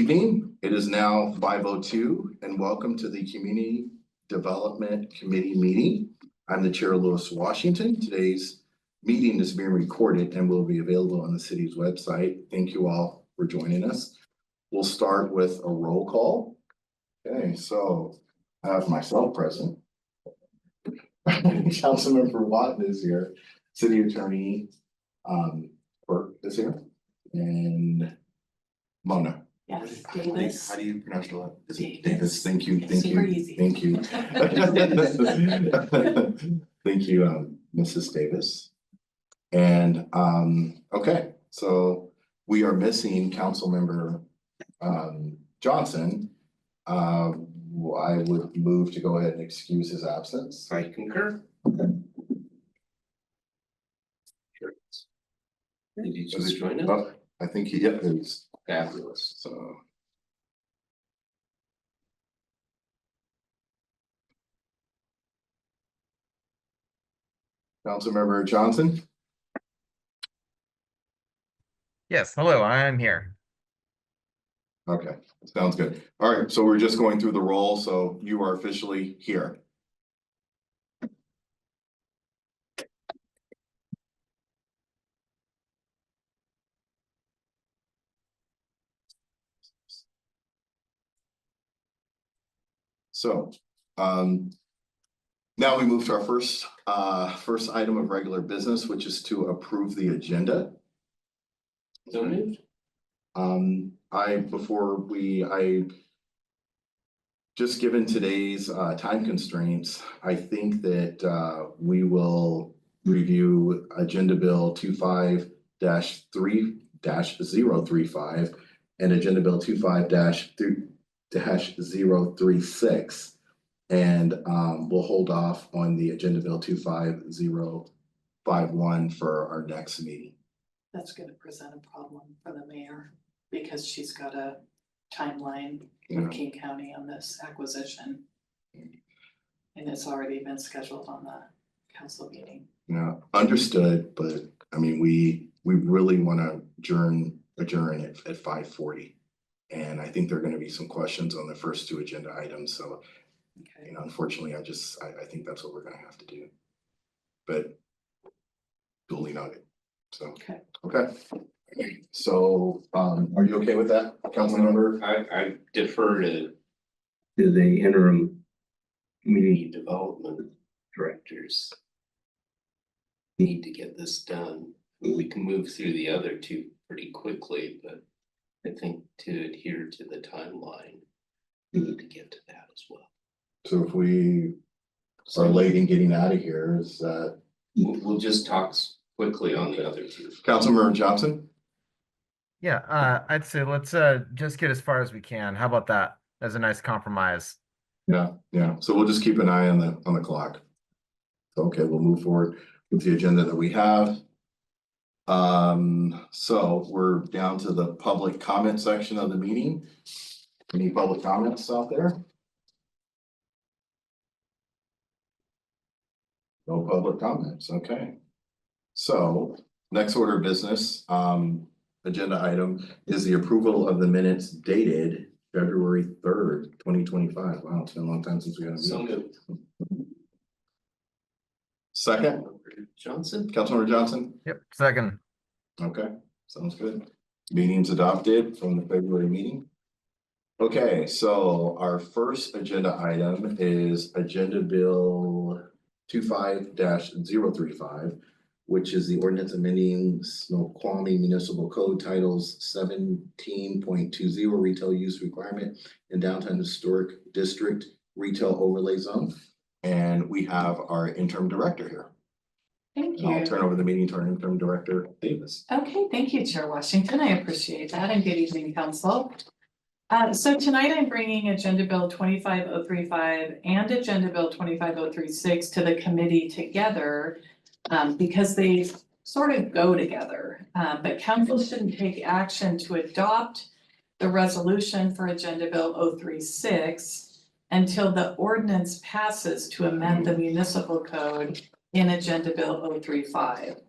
evening. It is now 5:02 and welcome to the Community Development Committee meeting. I'm the Chair, Lewis Washington. Today's meeting is being recorded and will be available on the city's website. Thank you all for joining us. We'll start with a roll call. Okay, so I have myself present. Councilmember Watton is here. City Attorney Burke is here. And Mona. Yes, Davis. How do you pronounce the last? Is it Davis. Davis? Thank you, thank Super you, easy. thank you. Thank you, Mrs. Davis. And okay, so we are missing Councilmember Johnson. I would move to go ahead and excuse his absence. I concur. Okay. Did you choose to join us? Oh, I think he, yep, he's Fabulous. so. Councilmember Johnson? Yes, hello, I'm here. Okay, sounds good. All right, so we're just going through the roll, so you are officially here. So, now we move to our first item of regular business, which is to approve the agenda. So moved. Just given today's time constraints, I think that we will review Agenda Bill 25-3-035 and Agenda Bill 25-036. And we'll hold off on the Agenda Bill 25051 for our next meeting. That's gonna present a problem for the mayor because she's got a timeline with King County on this acquisition. And it's already been scheduled on the council meeting. Yeah, understood, but I mean, we really want to adjourn at 5:40. And I think there are going to be some questions on the first two agenda items, so Okay. you know, unfortunately, I think that's what we're going to have to do. But duly noted. So okay. So are you okay with that, Councilmember? I defer to the interim community development directors. Need to get this done. We can move through the other two pretty quickly, but I think to adhere to the timeline, we need to get to that as well. So if we are late in getting out of here, is that? We'll just talk quickly on the other two. Councilmember Johnson? Yeah, I'd say let's just get as far as we can. How about that? As a nice compromise. Yeah, so we'll just keep an eye on the clock. Okay, we'll move forward with the agenda that we have. So we're down to the public comment section of the meeting. Any public comments out there? No public comments, okay. So next order of business, agenda item is the approval of the minutes dated February 3rd, 2025. Wow, it's been a long time since we had a So meeting. moved. Second, Johnson? Councilmember Johnson? Yep, second. Okay, sounds good. Meeting's adopted from the February meeting. Okay, so our first agenda item is Agenda Bill 25-035, which is the ordinance amending Snoqualmie Municipal Code Titles 17.20 retail use requirement in downtown historic district retail overlay zone. And we have our interim director here. Thank And I'll you. turn over the meeting to our interim director, Davis. Okay, thank you, Chair Washington. I appreciate that, and good evening, council. So tonight I'm bringing Agenda Bill 25035 and Agenda Bill 25036 to the committee together because they sort of go together. But council shouldn't take action to adopt the resolution for Agenda Bill 036 until the ordinance passes to amend the municipal code in Agenda Bill 035.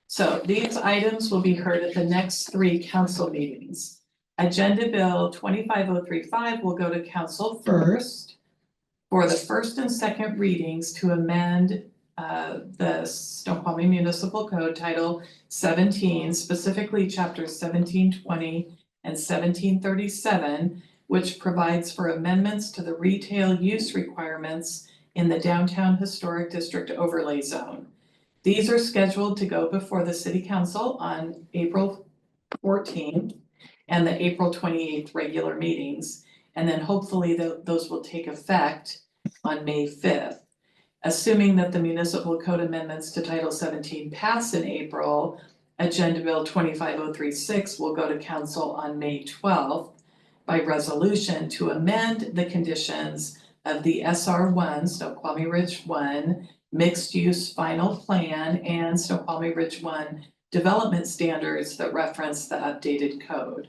So these items will be heard at the next three council meetings. Agenda Bill 25035 will go to council first for the first and second readings to amend the Snoqualmie Municipal Code Title 17, specifically chapters 1720 and 1737, which provides for amendments to the retail use requirements in the downtown historic district overlay zone. These are scheduled to go before the city council on April 14th and the April 28th regular meetings. And then hopefully those will take effect on May 5th. Assuming that the municipal code amendments to Title 17 pass in April, Agenda Bill 25036 will go to council on May 12th by resolution to amend the conditions of the SR1, Snoqualmie Ridge 1, mixed use final plan and Snoqualmie Ridge 1 development standards that reference the updated code.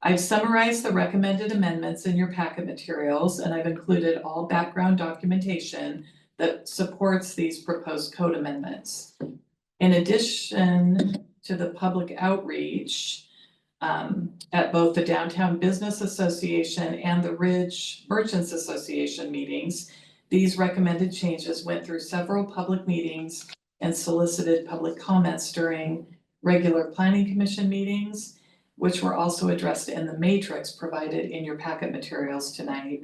I've summarized the recommended amendments in your packet materials, and I've included all background documentation that supports these proposed code amendments. In addition to the public outreach at both the Downtown Business Association and the Ridge Merchants Association meetings, these recommended changes went through several public meetings and solicited public comments during regular planning commission meetings, which were also addressed in the matrix provided in your packet materials tonight.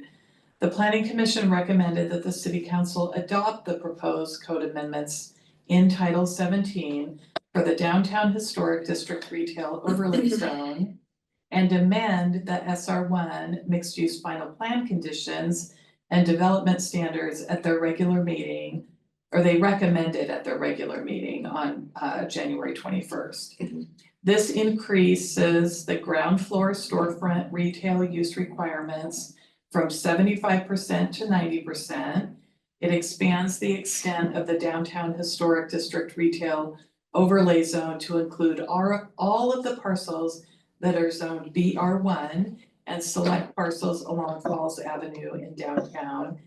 The Planning Commission recommended that the City Council adopt the proposed code amendments in Title 17 for the Downtown Historic District Retail Overlay Zone and amend the SR1 Mixed Use Final Plan conditions and development standards at their regular meeting, or they recommended at their regular meeting on January 21st. This increases the ground floor storefront retail use requirements from 75% to 90%. It expands the extent of the Downtown Historic District Retail Overlay Zone to include all of the parcels that are zoned BR1 and select parcels along Falls Avenue in downtown.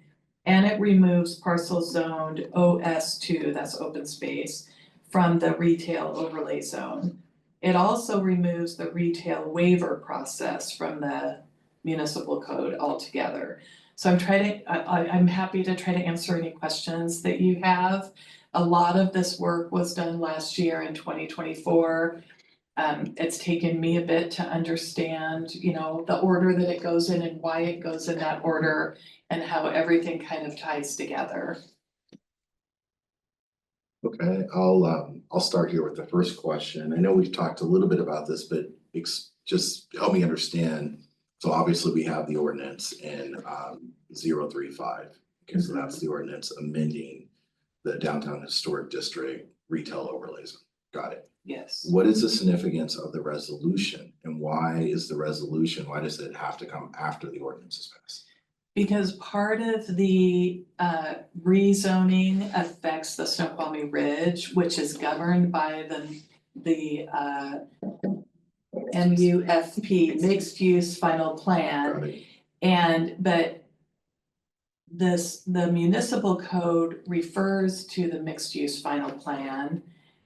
And it removes parcels zoned OS2, that's open space, from the retail overlay zone. It also removes the retail waiver process from the municipal code altogether. So I'm happy to try to answer any questions that you have. A lot of this work was done last year in 2024. It's taken me a bit to understand, the order that it goes in and why it goes in that order and how everything kind of ties together. Okay, I'll start here with the first question. I know we've talked a little bit about this, but just help me understand. So obviously we have the ordinance in 035. Okay, so that's the ordinance amending the Downtown Historic District Retail Overlays. Got it. Yes. What is the significance of the resolution and why does it have to come after the ordinance is passed? Because part of the rezoning affects the Snoqualmie Ridge, which is governed by the MUFP, mixed use final plan. Got it. But the municipal code refers to the mixed use final plan.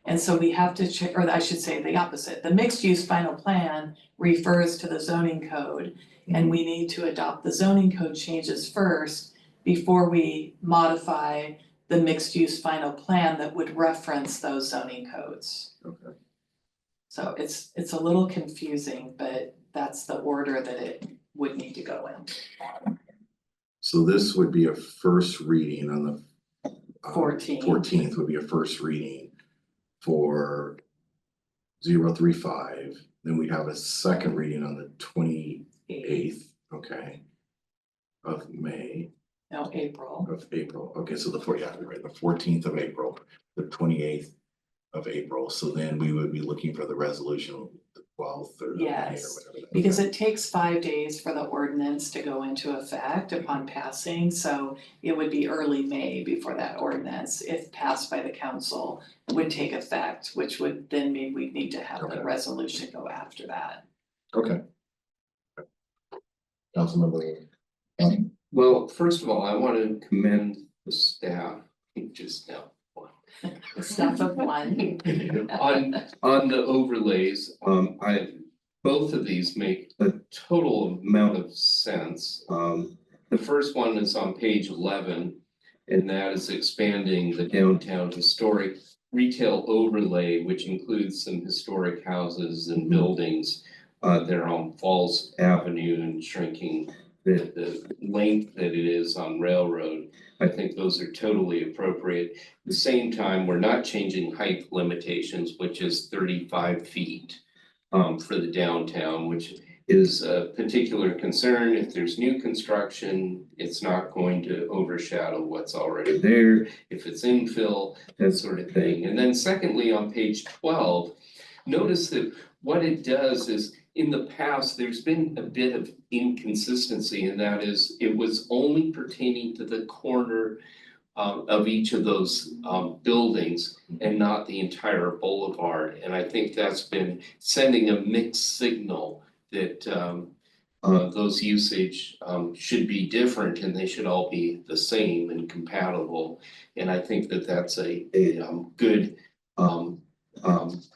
And so we have to or I should say the opposite. The mixed use final plan refers to the zoning code. And we need to adopt the zoning code changes first before we modify the mixed use final plan that would reference those zoning codes. Okay. So it's a little confusing, but that's the order that it would need to go in. So this would be a first reading on the 14th would be a first reading for 035. Then we'd have a second reading on the 28th, okay, of May. No, April. Of April. Okay, so the 14th of April, the 28th of April. So then we would be looking for the resolution the 12th or May or Yes, whatever. because it takes 5 days for the ordinance to go into effect upon passing, so it would be early May before that ordinance, if passed by the council, would take effect, which would then mean we'd need to have the resolution go after that. Okay. Councilmember. Well, first of all, I want to commend the staff, just now. The staff of one. On the overlays, both of these make a total amount of sense. The first one is on page 11, and that is expanding the downtown historic retail overlay, which includes some historic houses and buildings. They're on Falls Avenue and shrinking the length that it is on Railroad. I think those are totally appropriate. At the same time, we're not changing height limitations, which is 35 feet for the downtown, which is a particular concern. If there's new construction, it's not going to overshadow what's already there. If it's infill, that sort of thing. And then secondly, on page 12, notice that what it does is in the past, there's been a bit of inconsistency, and that is it was only pertaining to the corner of each of those buildings and not the entire boulevard. And I think that's been sending a mixed signal that those usage should be different and they should all be the same and compatible. And I think that that's a good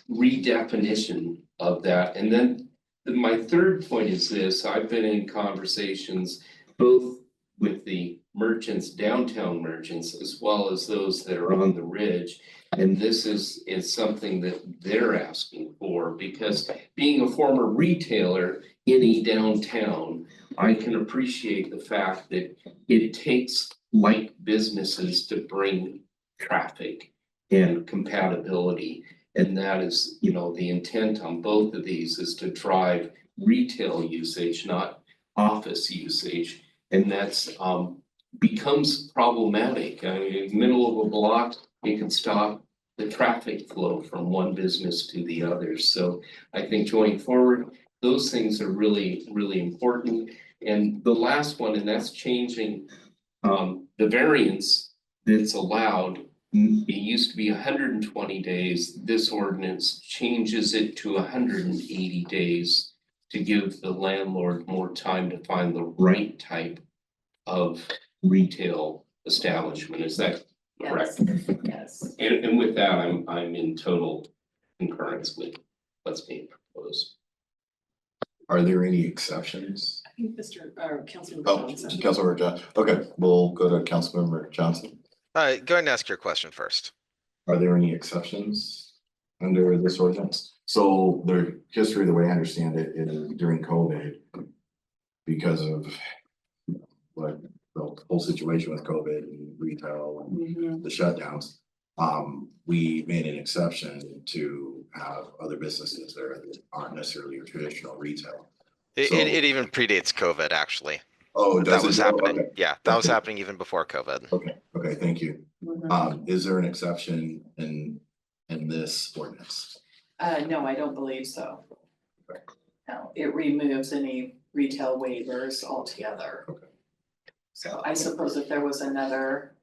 redefinition of that. And then my third point is this: I've been in conversations both with the merchants, downtown merchants, as well as those that are on the ridge. And this is something that they're asking for, because being a former retailer in a downtown, I can appreciate the fact that it takes like businesses to bring traffic and compatibility. And that is, the intent on both of these is to drive retail usage, not office usage. And that's becomes problematic. I mean, in the middle of a block, it can stop the traffic flow from one business to the other. So I think going forward, those things are really, really important. And the last one, and that's changing the variance that's allowed. It used to be 120 days. This ordinance changes it to 180 days to give the landlord more time to find the right type of retail establishment. Is that correct? Yes. And with that, I'm in total concurrence with what's being proposed. Are there any exceptions? I think Councilmember Oh, Johnson. Councilmember Johnson. Okay, we'll go to Councilmember Johnson. Go ahead and ask your question first. Are there any exceptions under this ordinance? So the history, the way I understand it, is during COVID, because of like the whole situation with COVID and retail and the shutdowns, we made an exception to have other businesses there that aren't necessarily your traditional retail. It even predates COVID, actually. Oh, That was happening. Okay. Yeah, that was Okay. happening even before COVID. Okay, thank you. Is there an exception in this ordinance? No, I don't believe so. Okay. No, it removes any retail waivers altogether. Okay. So I suppose if there was another,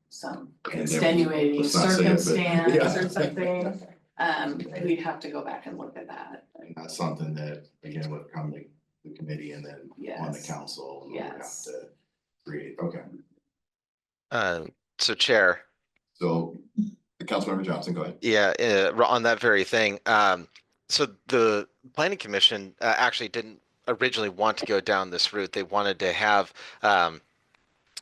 some And then extenuating let's not say it, but- circumstance Yeah. or something, we'd have to go back and look at that. And that's something that, again, would come to the committee and then on the Yes. council and we'll have Yes. to create, okay. So Chair, So, Councilmember Johnson, go ahead. yeah, on that very thing. So the Planning Commission actually didn't originally want to go down this route. They wanted to have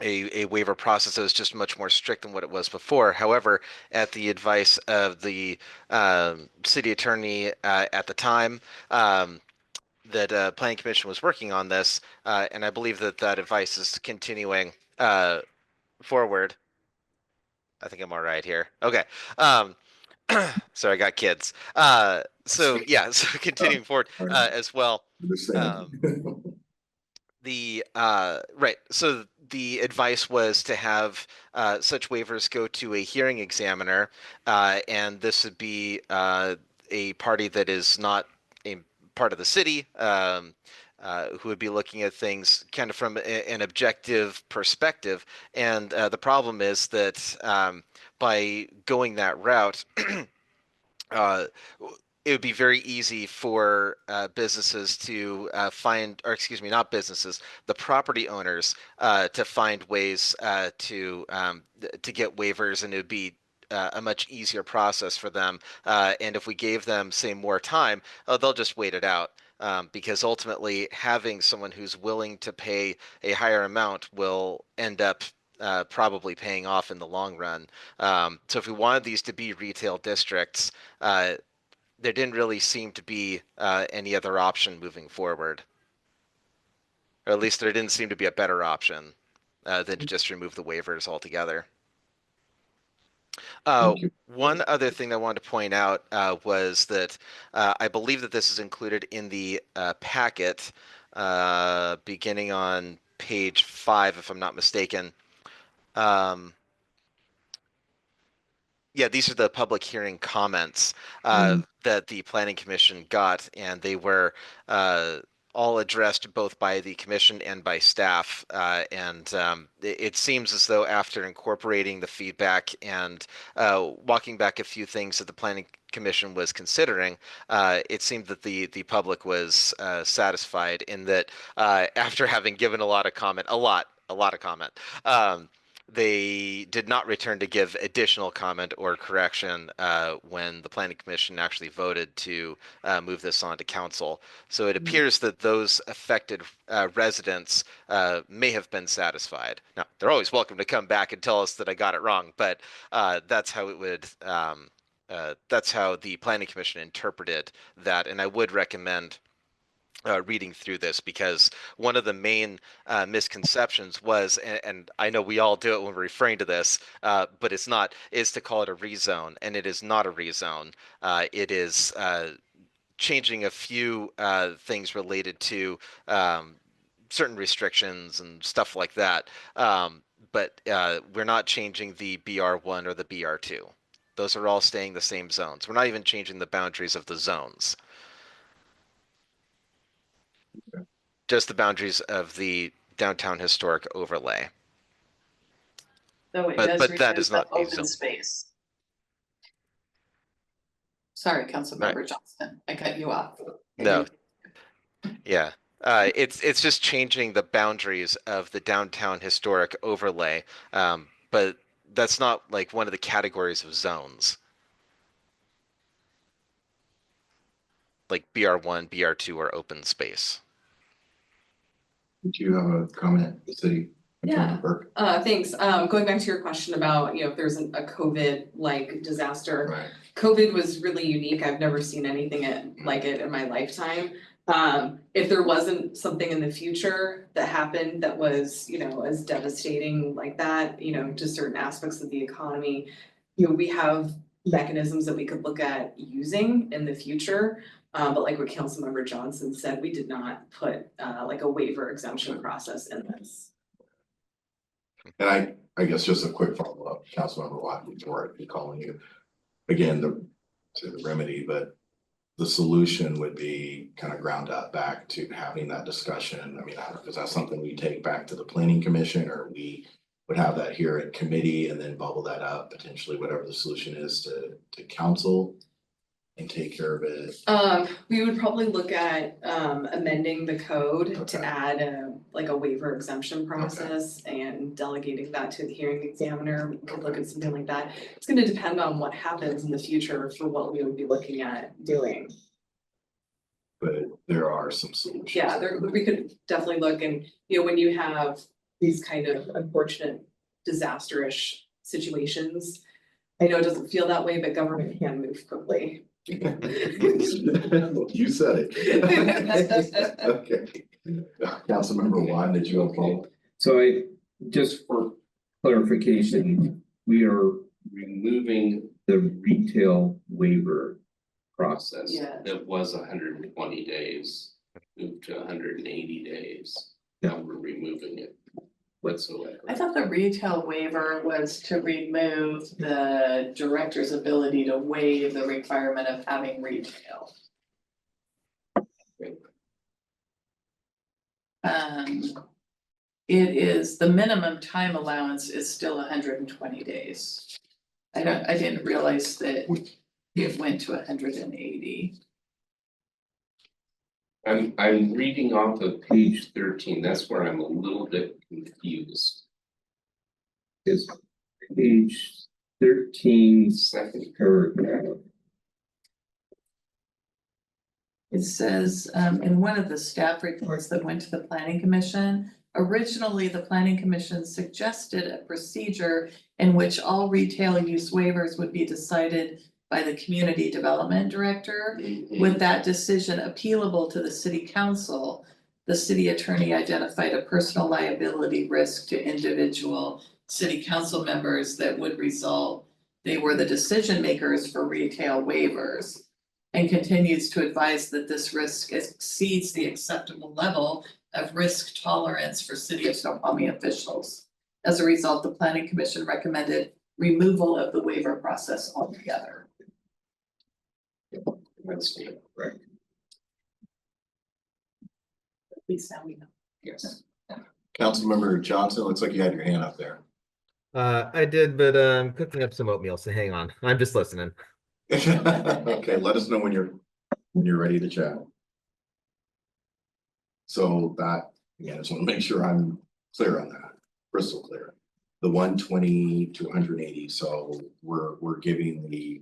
a waiver process that was just much more strict than what it was before. However, at the advice of the city attorney at the time, that Planning Commission was working on this, and I believe that advice is continuing forward. I think I'm all right here. Okay. So I got kids. So yeah, so continuing forward as well. Understand. Right. So the advice was to have such waivers go to a hearing examiner, and this would be a party that is not a part of the city, who would be looking at things kind of from an objective perspective. And the problem is that by going that route, it would be very easy for businesses to find, or excuse me, not businesses, the property owners to find ways to get waivers, and it would be a much easier process for them. And if we gave them, say, more time, they'll just wait it out. Because ultimately having someone who's willing to pay a higher amount will end up probably paying off in the long run. So if we wanted these to be retail districts, there didn't really seem to be any other option moving forward. Or at least there didn't seem to be a better option than to just remove the waivers altogether. Thank you. One other thing I wanted to point out was that I believe that this is included in the packet beginning on page 5, if I'm not mistaken. Yeah, these are the public hearing comments that the Planning Commission got, and they were all addressed both by the commission and by staff. It seems as though after incorporating the feedback and walking back a few things that the Planning Commission was considering, it seemed that the public was satisfied in that after having given a lot of comment, a lot of comment. They did not return to give additional comment or correction when the Planning Commission actually voted to move this on to council. So it appears that those affected residents may have been satisfied. Now, they're always welcome to come back and tell us that I got it wrong, but that's how it would. That's how the Planning Commission interpreted that, and I would recommend reading through this, because one of the main misconceptions was, and I know we all do it when we're referring to this, but it's not, is to call it a rezone, and it is not a rezone. It is changing a few things related to certain restrictions and stuff like that. But we're not changing the BR1 or the BR2. Those are all staying the same zones. We're not even changing the boundaries of the zones. Just the boundaries of the downtown historic overlay. Though it But does that remove is the not a open zone. space. Sorry, Councilmember Johnston, I cut you off. No. Yeah. It's just changing the boundaries of the downtown historic overlay. But that's not like one of the categories of zones. Like BR1, BR2, or open space. Did you have a comment, City Attorney Burke? Thanks. Going back to your question about, if there's a COVID-like disaster. Right. COVID was really unique. I've never seen anything like it in my lifetime. If there wasn't something in the future that happened that was, as devastating like that, to certain aspects of the economy, we have mechanisms that we could look at using in the future. But like what Councilmember Johnson said, we did not put like a waiver exemption process in this. And I guess just a quick follow-up, Councilmember Watt, before I be calling you. Again, the remedy, but the solution would be kind of ground up back to having that discussion. I mean, is that something we take back to the Planning Commission, or we would have that here at committee and then bubble that up, potentially whatever the solution is to council and take care of it? We would probably look at amending the code to Okay. add a waiver exemption process and delegating that to the hearing examiner. We could look at something like that. It's gonna depend on what happens in the future for what we would be looking at doing. But there are some solutions. Yeah, we could definitely look, and when you have these kind of unfortunate disaster-ish situations, I know it doesn't feel that way, but government can move quickly. You said it. Okay. Councilmember Juan, did you have a follow? So just for clarification, we are removing the retail waiver process. Yeah. That was 120 days, moved to 180 days. Now we're removing it whatsoever. I thought the retail waiver was to remove the director's ability to waive the requirement of having retail. It is, the minimum time allowance is still 120 days. I didn't realize that it went to 180. I'm reading off of page 13. That's where I'm a little bit confused. Is page 13 second paragraph. It says, in one of the staff reports that went to the planning commission, originally the planning commission suggested a procedure in which all retail use waivers would be decided by the community development director. With that decision appealable to the city council, the city attorney identified a personal liability risk to individual city council members that would result. They were the decision makers for retail waivers. And continues to advise that this risk exceeds the acceptable level of risk tolerance for city of Snoqualmie officials. As a result, the planning commission recommended removal of the waiver process altogether. That's right. At least now we know. Yes. Councilmember Johnson, looks like you had your hand up there. I did, but I'm cooking up some oatmeal, so hang on. I'm just listening. Okay, let us know when you're ready to chat. So that, yeah, I just want to make sure I'm clear on that, crystal clear. The 120 to 180, so we're giving the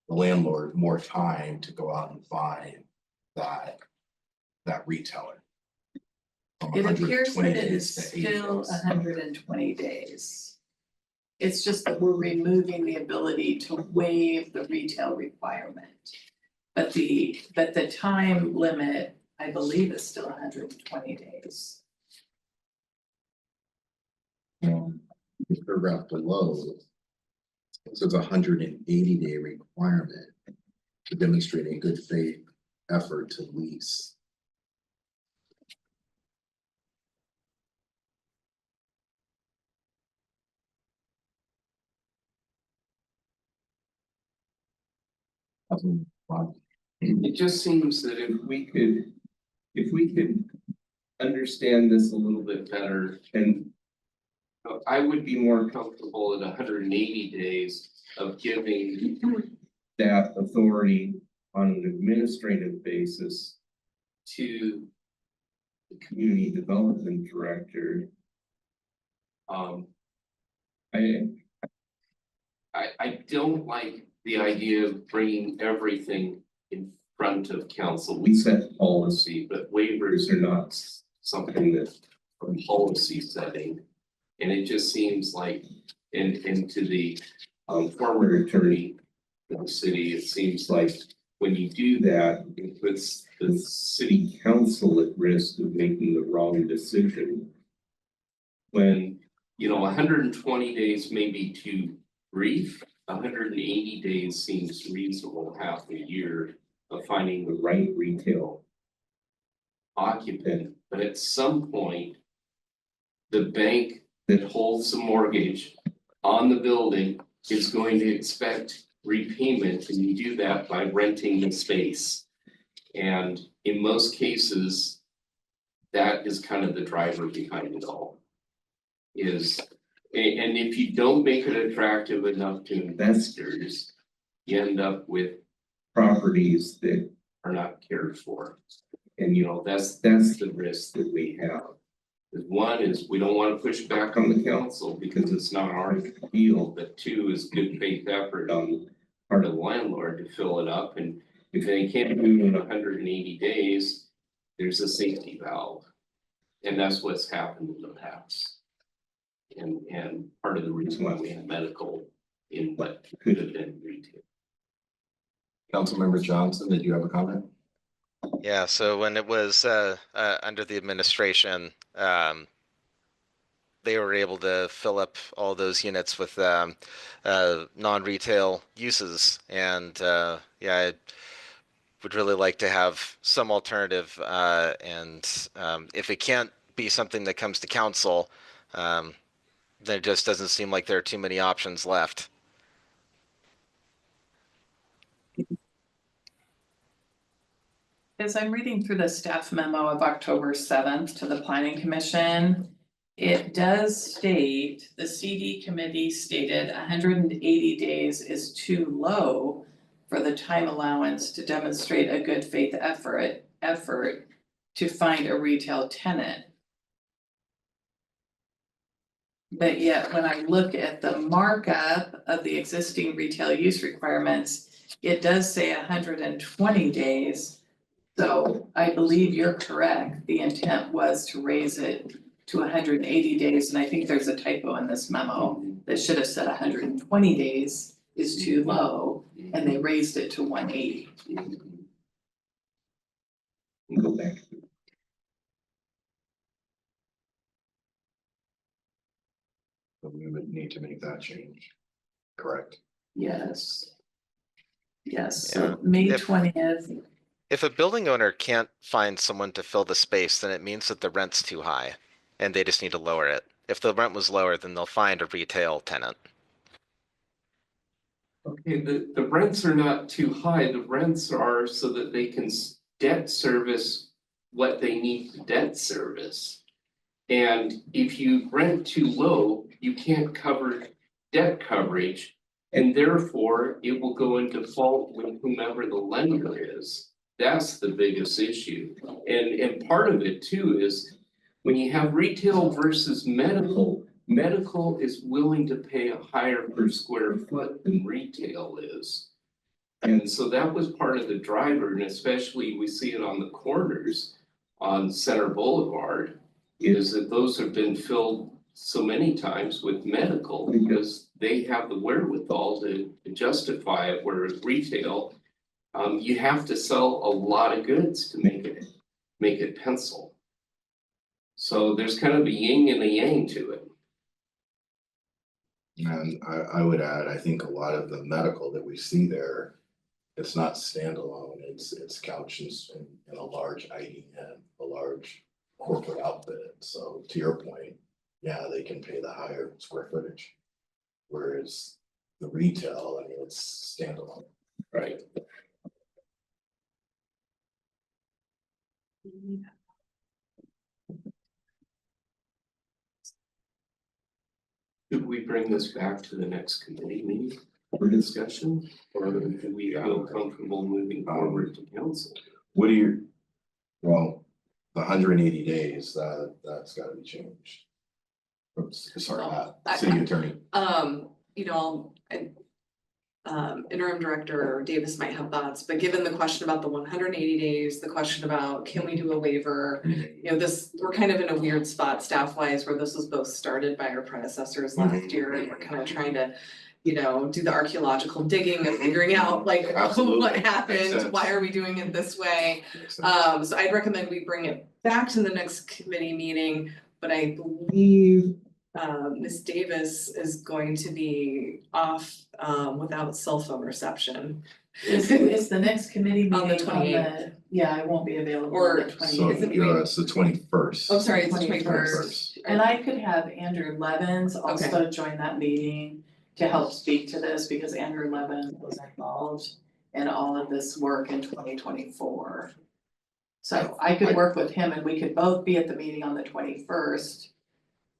landlord more time to go out and find that retailer. From It appears 120 that it days is to 80 still days. 120 days. It's just that we're removing the ability to waive the retail requirement. But the time limit, I believe, is still 120 days. The paragraph below, it says 180-day requirement to demonstrate a good faith effort to lease. It just seems that if we could understand this a little bit better, and I would be more comfortable at 180 days of giving that authority on an administrative basis to the community development director. I don't like the idea of bringing everything in front of council. We set policy, but waivers are not something that's a policy setting. And it just seems like, and to the former attorney of the city, it seems like when you do that, it puts the city council at risk of making the wrong decision. When, 120 days may be too brief, 180 days seems reasonable, half a year of finding the right retail occupant. But at some point, the bank that holds the mortgage on the building is going to expect repayment, and you do that by renting the space. And in most cases, that is kind of the driver behind it all. And if you don't make it attractive enough to investors, you end up with properties that are not cared for. And that's the risk that we have. One is we don't want to push back on the council because it's not our deal, but two is good faith effort on the part of the landlord to fill it up. And if they can't do it in 180 days, there's a safety valve. And that's what's happened in the past. And part of the reason why we have medical in what could have been retail. Councilmember Johnson, did you have a comment? Yeah, so when it was under the administration, they were able to fill up all those units with non-retail uses, and yeah, I would really like to have some alternative, and if it can't be something that comes to council, then it just doesn't seem like there are too many options left. As I'm reading through the staff memo of October 7th to the planning commission, it does state, the CD committee stated 180 days is too low for the time allowance to demonstrate a good faith effort to find a retail tenant. But yet, when I look at the markup of the existing retail use requirements, it does say 120 days. So I believe you're correct. The intent was to raise it to 180 days, and I think there's a typo in this memo that should have said 120 days is too low, and they raised it to 180. Go back. So we would need to make that change, correct? Yes. Yes, Yeah. so May If- 20th, If a building owner can't find someone to fill the space, then it means that the rent's too high and they just need to lower it. If the rent was lower, then they'll find a retail tenant. Okay, the rents are not too high, the rents are so that they can debt service what they need to debt service. And if you rent too low, you can't cover debt coverage. And therefore, it will go in default with whomever the lender is. That's the biggest issue. And part of it too is when you have retail versus medical is willing to pay a higher per square foot than retail is. And so that was part of the driver, and especially we see it on the corners on Center Boulevard, is that those have been filled so many times with medical because they have the wherewithal to justify it, whereas retail, you have to sell a lot of goods to make it pencil. So there's kind of a yin and a yang to it. And I would add, I think a lot of the medical that we see there, it's not standalone, it's couches in a large IDN, a large corporate outfit. So to your point, yeah, they can pay the higher square footage. Whereas the retail, I mean, it's standalone. Right. Should we bring this back to the next committee meeting for discussion? Or do we feel comfortable moving forward to council? What do you, well, the 180 days, that's gotta be changed. Oops, sorry, city attorney. You know, interim director Davis might have thoughts, but given the question about the 180 days, the question about can we do a waiver? You know, we're kind of in a weird spot staff wise where this was both started by our predecessors last year and we're kind of trying to, you know, do the archaeological digging and figuring out like Absolutely. what Makes happened, sense. why are we doing it this way? Makes sense. So I'd recommend we bring it back to the next committee meeting, but I believe Ms. Davis is going to be off without cell phone reception. is the next committee On the meeting 28th. yeah, I won't be available Or- on the So, 28th. it's the 21st. Oh, sorry, it's the 21st. 21st. And I could have Andrew Levens also join that meeting to help speak to this because Andrew Levens was involved in all of this work in 2024. So I could work with him and we could both be at the meeting on the 21st.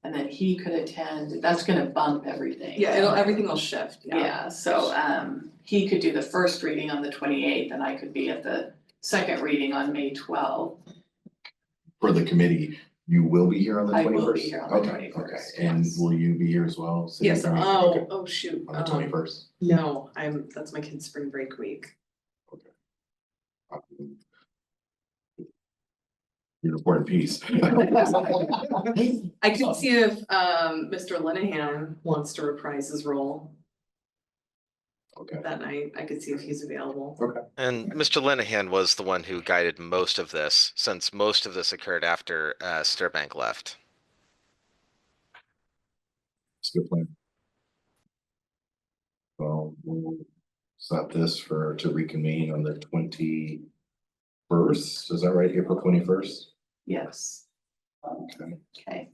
And then he could attend, that's gonna bump everything. Yeah, everything will shift, Yeah, so he could do the first reading on the 28th and I could be at the second reading on May 12th. For the committee, you will be here on the 21st? I will be here on the Okay, 21st, okay. And yes. will you be here as well? City Yes, attorney? Okay. oh shoot. On the 21st? No, that's my kid's spring break week. You're an important piece. I could see if Mr. Linehan wants to reprise his role Okay. that night. I could see if he's available. And Mr. Linehan was the one who guided most of this, since most of this occurred after Sturbank left. It's a good plan. Well, we'll set this to reconvene on the 21st. Is that right? April 21st? Yes, Okay. okay.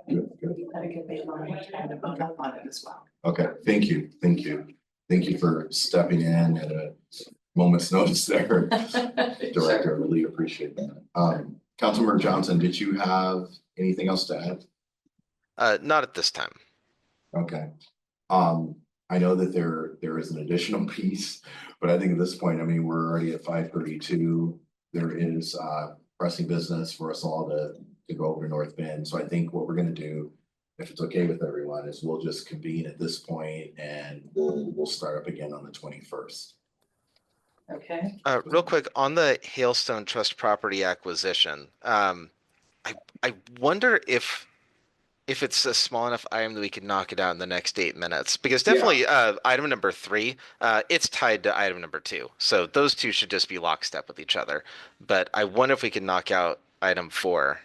Good, good. You gotta get me on it and vote up on it as well. Okay, thank you. Thank you for stepping in at a moment's notice there. Director, I really appreciate that. Councilmember Johnson, did you have anything else to add? Not at this time. Okay. I know that there is an additional piece, but I think at this point, I mean, we're already at 5:32. There is pressing business for us all to go over to North Bend. So I think what we're gonna do if it's okay with everyone, is we'll just convene at this point and we'll start up again on the 21st. Okay, Real quick, on the Hailstone Trust property acquisition, I wonder if it's a small enough item that we could knock it out in the next 8 minutes, because definitely, item number 3, it's tied to item number 2. So those two should just be lockstep with each other. But I wonder if we could knock out item 4.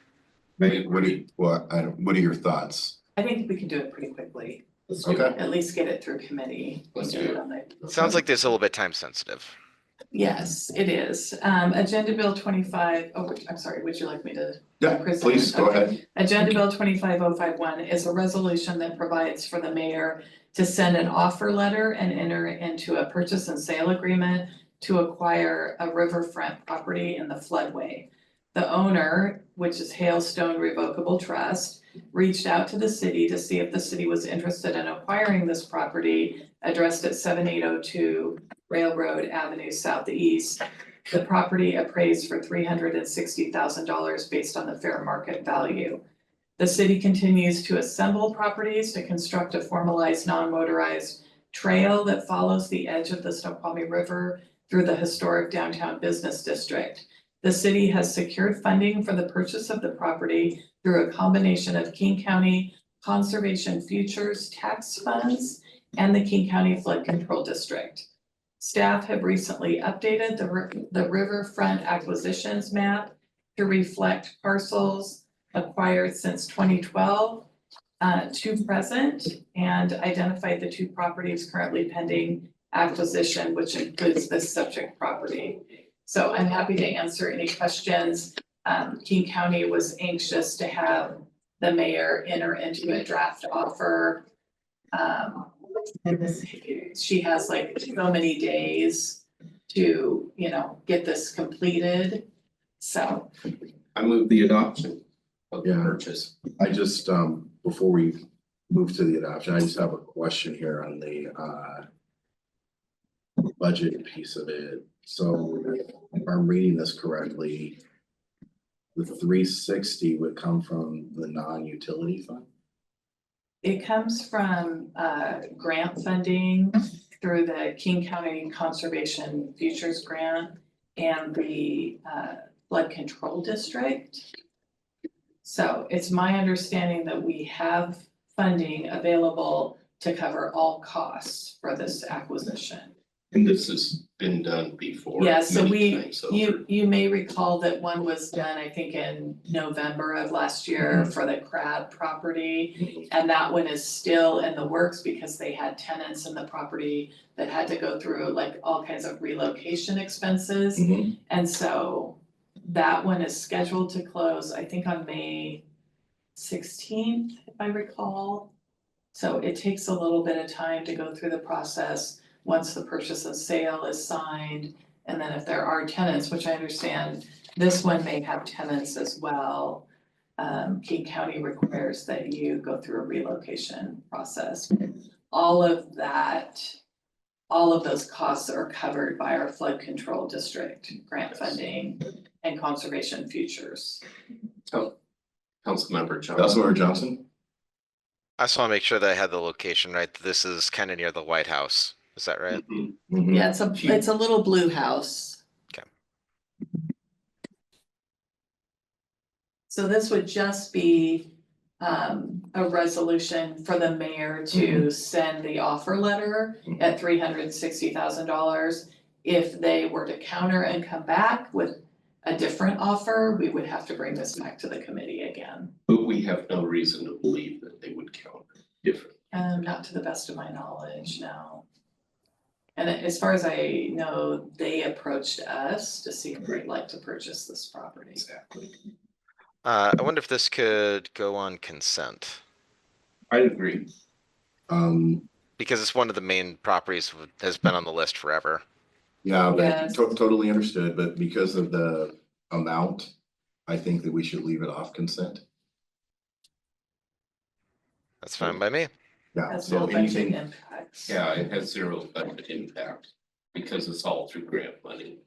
What are your thoughts? I think we can do it pretty quickly, Okay. at least get it through committee. Let's Get do it it. on there. Sounds like this is a little bit time sensitive. Yes, it is. Agenda Bill 25, I'm sorry, would you like me to? Yeah, present? please, go Okay. ahead. Agenda Bill 25051 is a resolution that provides for the mayor to send an offer letter and enter into a purchase and sale agreement to acquire a riverfront property in the floodway. The owner, which is Hailstone Revocable Trust, reached out to the city to see if the city was interested in acquiring this property addressed at 7802 Railroad Avenue Southeast. The property appraised for $360,000 based on the fair market value. The city continues to assemble properties to construct a formalized non-motorized trail that follows the edge of the Snoqualmie River through the historic downtown business district. The city has secured funding for the purchase of the property through a combination of King County Conservation Futures tax funds and the King County Flood Control District. Staff have recently updated the riverfront acquisitions map to reflect parcels acquired since 2012 to present, and identified the 2 properties currently pending acquisition, which includes this subject property. So I'm happy to answer any questions. King County was anxious to have the mayor enter into a draft offer. She has like so many days to, get this completed. So, I move the adoption of the Yeah. purchase. I just, before we move to the adoption, I just have a question here on the budget piece of it. So if I'm reading this correctly, the 360 would come from the non-utility fund? it comes from grant funding through the King County Conservation Futures Grant and the Flood Control District. So it's my understanding that we have funding available to cover all costs for this acquisition. And this has been done before. Yeah, so many times over. you may recall that one was done, I think, in November of last year for the Crab property. And that one is still in the works because they had tenants in the property that had to go through like all kinds of relocation expenses. Mhm. And so that one is scheduled to close, I think, on May 16th, if I recall. So it takes a little bit of time to go through the process once the purchase and sale is signed. And then if there are tenants, which I understand this one may have tenants as well, King County requires that you go through a relocation process. All of those costs are covered by our flood control district, grant funding and conservation futures. Oh, Councilmember Johnson. Councilmember Johnson? I just want to make sure that I had the location right. This is kind of near the White House. Is that right? Mhm. Mhm. Yeah, it's a little blue house. Okay. So this would just be a resolution for the mayor to send the offer letter at $360,000. If they were to counter and come back with a different offer, we would have to bring this back to the committee again. But we have no reason to believe that they would count different. Not to the best of my knowledge, no. And as far as I know, they approached us to see if we'd like to purchase this property. Exactly. I wonder if this could go on consent, I agree. because it's one of the main properties that has been on the list forever. Yeah, but Yes. totally understood, but because of the amount, I think that we should leave it off consent. That's fine by me. Yeah, Has so no budget anything, impacts. Yeah, it has zero budget impact because it's all through grant money.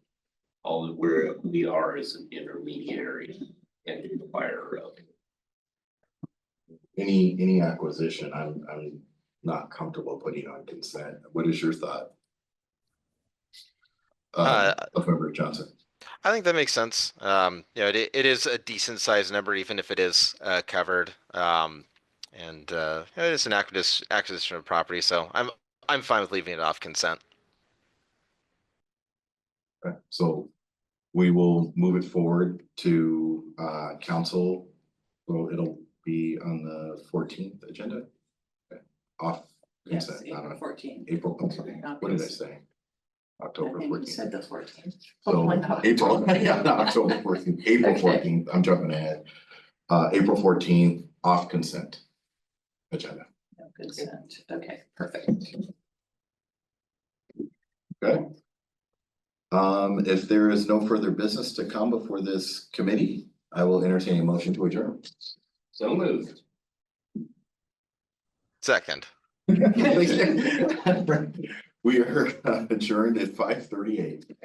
All that we are is an intermediary and acquirer of. any acquisition, I'm not comfortable putting on consent. What is your thought? Member Johnson. I think that makes sense. It is a decent sized number, even if it is covered. And it is an acquisition of property, so I'm fine with leaving it off consent. Okay, so we will move it forward to council. So it'll be on the 14th agenda. Okay. Off Yes, consent, not April on 14th. April. I'm sorry. Not What did I consent. say? October I think you 14th. said the 14th. So Hopefully not. April, yeah, not October 14th, April Okay. 14th. I'm jumping ahead. April 14th, off consent agenda. No consent. Okay, perfect. Okay. If there is no further business to come before this committee, I will entertain a motion to adjourn. So moved. Second. We are adjourned at 5:38.